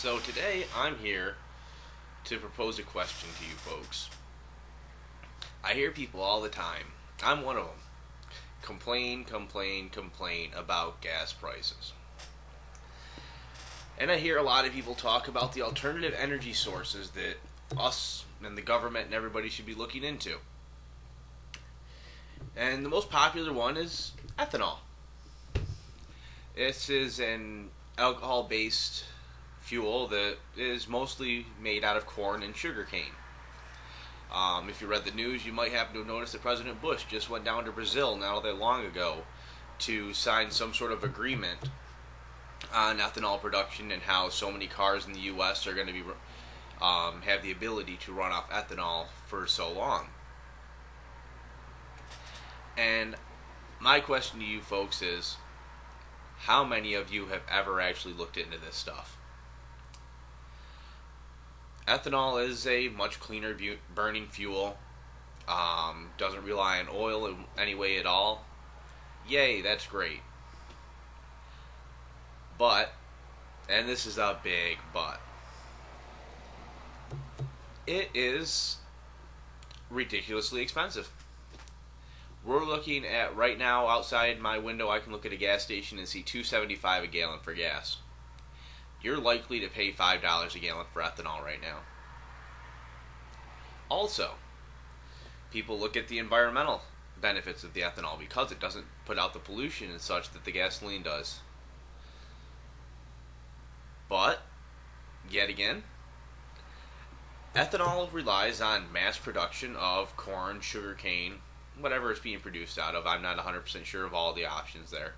So today I'm here to propose a question to you folks. I hear people all the time, I'm one of them, complain about gas prices. And I hear a lot of people talk about the alternative energy sources that us and the government and everybody should be looking into. And the most popular one is ethanol. This is an alcohol-based fuel that is mostly made out of corn and sugarcane. If you read the news, you might happen to have noticed that President Bush just went down to Brazil not that long ago to sign some sort of agreement on ethanol production and how so many cars in the U.S. are going to be have the ability to run off ethanol for so long. And my question to you folks is, how many of you have ever actually looked into this stuff? Ethanol is a much cleaner burning fuel. Doesn't rely on oil in any way at all. Yay, that's great. But, and this is a big but, it is ridiculously expensive. We're looking at, right now, outside my window, I can look at a gas station and see $2.75 a gallon for gas. You're likely to pay $5 a gallon for ethanol right now. Also, people look at the environmental benefits of the ethanol because it doesn't put out the pollution and such that the gasoline does. But, yet again, ethanol relies on mass production of corn, sugarcane, whatever it's being produced out of. I'm not 100% sure of all the options there.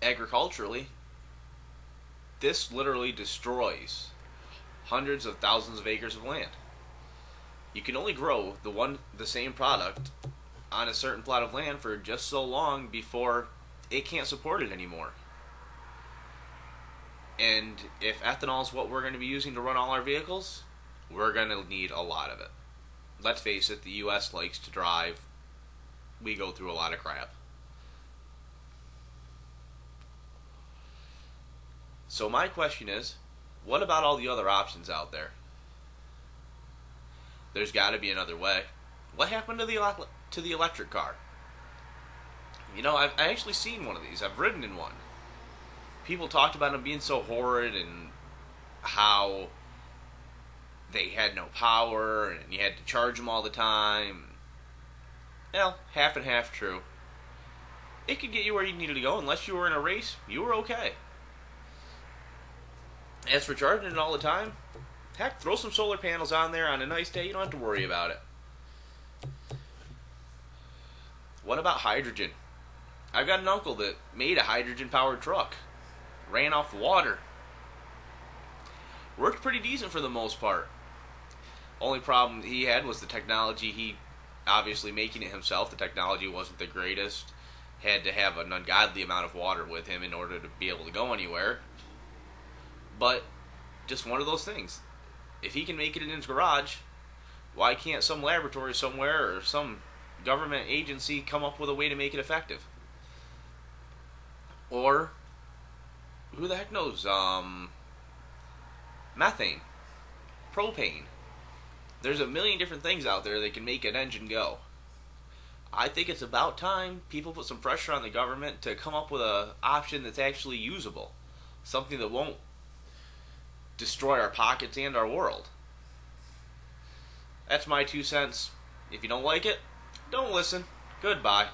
Agriculturally, this literally destroys hundreds of thousands of acres of land. You can only grow the same product on a certain plot of land for just so long before it can't support it anymore. And if ethanol is what we're going to be using to run all our vehicles, we're going to need a lot of it. Let's face it, the U.S. likes to drive. We go through a lot of crap. So my question is, what about all the other options out there? There's got to be another way. What happened to the electric car? You know, I actually seen one of these. I've ridden in one. People talked about them being so horrid and how they had no power and you had to charge them all the time. Well, half and half true. It could get you where you needed to go. Unless you were in a race, you were okay. As for charging it all the time, heck, throw some solar panels on there on a nice day. You don't have to worry about it. What about hydrogen? I've got an uncle that made a hydrogen-powered truck. Ran off water. Worked pretty decent for the most part. Only problem he had was the technology. He, obviously making it himself, the technology wasn't the greatest. Had to have an ungodly amount of water with him in order to be able to go anywhere. But, just one of those things. If he can make it in his garage, why can't some laboratory somewhere or some government agency come up with a way to make it effective? Or, who the heck knows, methane, propane. There's a million different things out there that can make an engine go. I think it's about time people put some pressure on the government to come up with an option that's actually usable. Something that won't destroy our pockets and our world. That's my 2 cents. If you don't like it, don't listen. Goodbye.